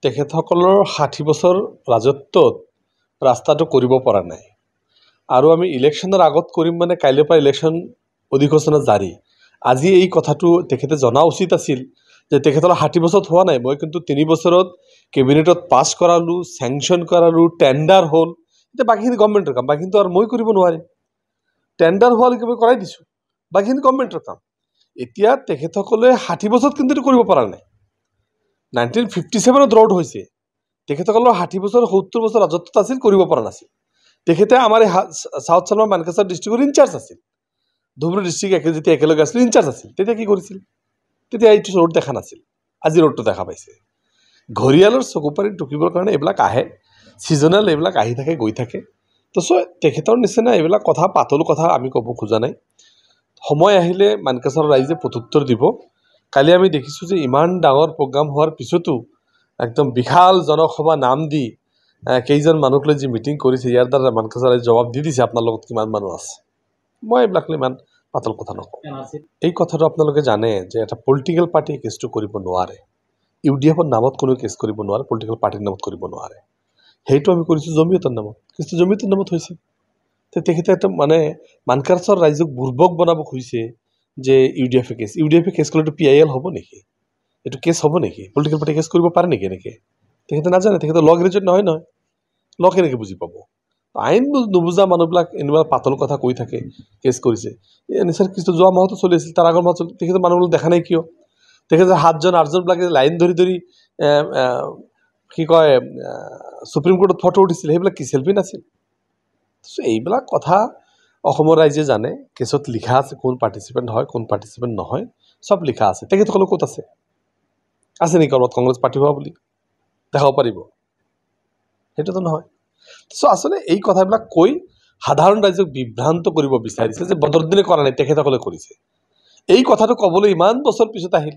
তেখেতসকলৰ 60 বছৰ ৰাজত্বত ৰাস্তাটো কৰিব পৰা নাই আৰু আমি ইলেকশ্যনৰ আগত কৰিম মানে কাইলৈৰ পৰা ইলেকশ্যন অধিঘোষণা জাৰি আজি এই কথাটো তেখেতে জনা উচিত আছিল যে তেখেতসকলৰ 60 বছৰত হোৱা নাই মই কিন্তু 3 বছৰত কেবিনেটত পাছ কৰালো স্যাংশন কৰালো টেন্ডাৰ হ'ল এতিয়া বাকিখিনি গভৰ্ণমেণ্টৰ কাম বাকিটো আৰু মই কৰিব নোৱাৰিম টেন্ডাৰ হোৱালৈকে মই কৰাই দিছোঁ বাকিখিনি গভৰ্ণমেণ্টৰ কাম এতিয়া তেখেতসকলে 60 বছৰত কিন্তু কৰিব পৰা নাই 1957 ত ৰ'ড হৈছে তেখেতসকলৰ 60 বছৰ 70 বছৰ ৰাজত্বত আছিল কৰিব পৰা নাছিল তেখেতে আমাৰ সাউথ চালমা মানকাছাৰ ডিষ্ট্ৰিক্টৰ ইনচাৰ্জ আছিল ধুবুৰী ডিষ্ট্ৰিক্ট যেতিয়া একেলগে আছিল ইনচাৰ্জ আছিল তেতিয়া কি কৰিছিল তেতিয়া এইটো ৰ'ড দেখা নাছিল আজি ৰ'ডটো দেখা পাইছে ঘৰিয়ালৰ চকুপাৰীত টুকিবৰ কাৰণে এইবিলাক আহে ছিজনেল এইবিলাক আহি থাকে গৈ থাকে তো তেখেতৰ নিচিনা এইবিলাক কথা পাতল কথা আমি ক'ব খোজা নাই সময় আহিলে মানকাছাৰৰ ৰাইজে প্ৰত্যুত্তৰ দিব কালি আমি দেখিছোঁ যে ইমান ডাঙৰ প্ৰগ্ৰাম হোৱাৰ পিছতো একদম বিশাল জনসভা নাম দি কেইজন মানুহক লৈ যি মিটিং কৰিছে ইয়াৰ দ্বাৰা মানকাছাৰ ৰাইজে জবাব দি দিছে আপোনাৰ লগত কিমান মানুহ আছে মই এইবিলাক ইমান পাতল কথা নকওঁ এই কথাটো আপোনালোকে জানে যে এটা পলিটিকেল পাৰ্টিয়ে কেছটো কৰিব নোৱাৰে ইউডিএফৰ নামত কোনো কেছ কৰিব নোৱাৰে পলিটিকেল পাৰ্টিৰ নামত কৰিব নোৱাৰে সেইটো আমি কৰিছোঁ জমিয়তৰ নামত কেছটো জমিয়তৰ নামত হৈছে তেখেতে এটা মানে মানকাছাৰ ৰাইজক বুৰ্বক বনাব খুজিছে যে ইউডিএফে কেছ কৰিলেতো PIL হ'ব নেকি এইটো কেছ হ'ব নেকি পলিটিকেল পাৰ্টি কেছ কৰিব পাৰে নেকি এনেকৈ তেখেতে নাজানে তেখেতে ল গ্ৰেজুৱেট নহয় ল কেনেকৈ বুজি পাব আইন নুবুজা মানুহবিলাক এনেকুৱা পাতল কথা কৈ থাকে কেছ কৰিছে নিচাৰ কেছটো যোৱা মাহতো চলি আছিল তাৰ আগৰ মাহত তেখেতে মানুহবিলাক দেখা নাই কিয় তেখেতে 7জন 8জনবিলাকে লাইন ধৰি ধৰি কি কয় সুপ্ৰিম কোৰ্টত ফটো উঠিছিল সেইবিলাক কি চেল্ফি নাছিল এইবিলাক কথা অসমৰ ৰাইজে জানে কেছত লিখা আছে কোন পাৰ্টিচিপেণ্ট হয় কোন পাৰ্টিচিপেণ্ট নহয় সব লিখা আছে তেখেতসকলে ক'ত আছে নেকি ক'ৰবাত কংগ্ৰেছ পাৰ্টি হোৱা বুলি দেখাব পাৰিব সেইটোতো নহয় আচলতে এই কথাবিলাক কৈ সাধাৰণ ৰাইজক বিভ্ৰান্ত কৰিব বিচাৰিছে যে বদৰুদ্দিনে কৰা নাই তেখেতসকলে কৰিছে এই কথাটো ক'বলৈ ইমান বছৰ পিছত আহিল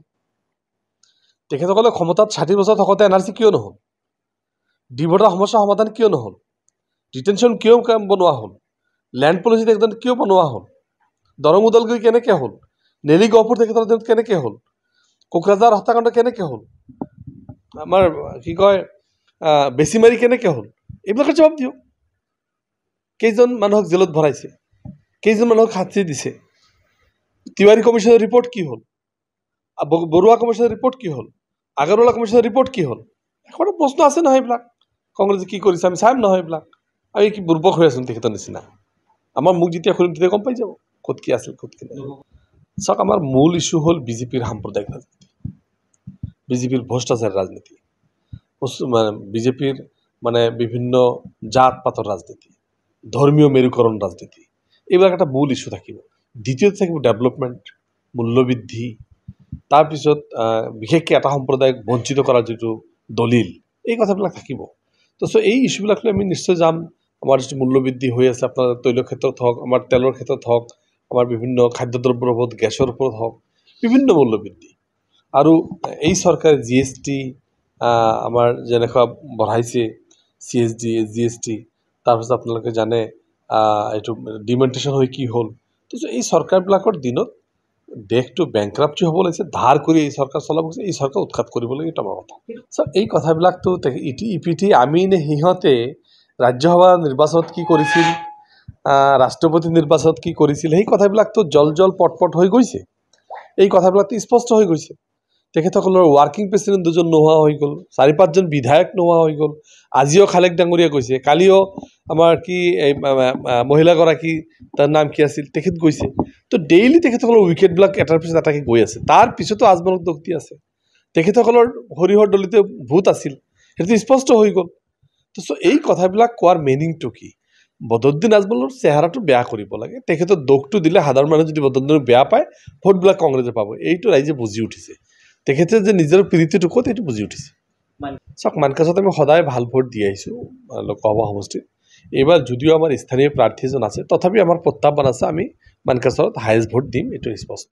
তেখেতসকলে ক্ষমতাত 60 বছৰ থাকোঁতে NRC কিয় নহ'ল ডিভোটাৰ সমস্যা সমাধান কিয় নহ'ল ডিটেনশ্যন কিয় বনোৱা হ'ল লেণ্ড পলিচিত একদম কিয় বনোৱা হ'ল দৰং ওদালগুৰি কেনেকৈ হ'ল নেলি গহপুৰ তেখেতৰ দিনত কেনেকৈ হ'ল কোকৰাঝাৰ হত্যাকাণ্ড কেনেকৈ হ'ল আমাৰ কি কয় বেছিমাৰি কেনেকৈ হ'ল এইবিলাকৰ জবাব দিয়ক কেইজন মানুহক জেলত ভৰাইছে কেইজন মানুহক শাস্তি দিছে তিৱাৰী কমিশ্যনৰ ৰিপৰ্ট কি হ'ল বৰুৱা কমিশ্যনৰ ৰিপৰ্ট কি হ'ল আগৰৱালা কমিশ্যনৰ ৰিপৰ্ট কি হ'ল এখন প্ৰশ্ন আছে নহয় এইবিলাক কংগ্ৰেছে কি কৰিছে আমি চাম নহয় এইবিলাক আমি কি বুৰ্বক হৈ আছোঁ তেখেতৰ নিচিনা আমাৰ মুখ যেতিয়া খুলিম তেতিয়া গম পাই যাব ক'ত কি আছিল ক'ত কি নাই চাওক আমাৰ মূল ইছ্যু হ'ল বিজেপিৰ সাম্প্ৰদায়িক ৰাজনীতি বিজেপিৰ ভ্ৰষ্টাচাৰ ৰাজনীতি বিজেপিৰ মানে বিভিন্ন জাত পাতৰ ৰাজনীতি ধৰ্মীয় মেৰুকৰণ ৰাজনীতি এইবিলাক এটা মূল ইছ্যু থাকিব দ্বিতীয়তে থাকিব ডেভেলপমেণ্ট মূল্যবৃদ্ধি তাৰপিছত বিশেষকৈ এটা সম্প্ৰদায়ক বঞ্চিত কৰাৰ যিটো দলিল এই কথাবিলাক থাকিব তো এই ইছ্যুবিলাক লৈ আমি নিশ্চয় যাম আমাৰ যিটো মূল্যবৃদ্ধি হৈ আছে আপোনাৰ তৈলৰ ক্ষেত্ৰত হওক আমাৰ তেলৰ ক্ষেত্ৰত হওক আমাৰ বিভিন্ন খাদ্যদ্ৰব্যৰ ওপৰত গেছৰ ওপৰত হওক বিভিন্ন মূল্যবৃদ্ধি আৰু এই চৰকাৰে GST আমাৰ যেনেকুৱা বঢ়াইছে CSD GST তাৰপিছত আপোনালোকে জানে এইটো ডিমনিটাইজেশ্যন হৈ কি হ'ল তো এই চৰকাৰবিলাকৰ দিনত দেশটো বেংক্ৰাপ্টি হ'ব লাগিছে ধাৰ কৰি এই চৰকাৰ চলাব গৈছে এই চৰকাৰ উৎখাত কৰিব লাগে এইটো আমাৰ কথা এই কথাবিলাকতো ইপিঠি আমি নে সিহঁতে ৰাজ্যসভা নিৰ্বাচনত কি কৰিছিল ৰাষ্ট্ৰপতি নিৰ্বাচনত কি কৰিছিল সেই কথাবিলাকতো জল পটপট হৈ গৈছে এই কথাবিলাকতো স্পষ্ট হৈ গৈছে তেখেতসকলৰ ৱাৰ্কিং প্ৰেচিডেণ্ট 2জন নোহোৱা হৈ গ'ল 4-5জন বিধায়ক নোহোৱা হৈ গ'ল আজিও খালেক ডাঙৰীয়া গৈছে কালিও আমাৰ কি মহিলাগৰাকী তাৰ নাম কি আছিল তেখেত গৈছে তো ডেইলি তেখেতসকলৰ উইকেটবিলাক এটাৰ পিছত এটাকৈ গৈ আছে তাৰ পিছতো আজমলক দক্তি আছে তেখেতসকলৰ সৰিয়হৰ দলিতে ভূত আছিল সেইটো স্পষ্ট হৈ গ'ল তো এই কথাবিলাক কোৱাৰ মিনিংটো কি বদৰুদ্দিন আজমলৰ চেহেৰাটো বেয়া কৰিব লাগে তেখেতৰ দোষটো দিলে সাধাৰণ মানুহে যদি বদৰুদ্দিনক বেয়া পায় ভোটবিলাক কংগ্ৰেছে পাব এইটো ৰাইজে বুজি উঠিছে তেখেতে যে নিজৰ প্ৰীতিটো ক'ত এইটো বুজি উঠিছে চাওক মানকাছাৰত আমি সদায় ভাল ভোট দি আহিছোঁ লোকসভা সমষ্টিত এইবাৰ যদিও আমাৰ স্থানীয় প্ৰাৰ্থী এজন আছে তথাপি আমাৰ প্ৰত্যাহ্বান আছে আমি মানকাছাৰত হায়েষ্ট ভোট দিম এইটো স্পষ্ট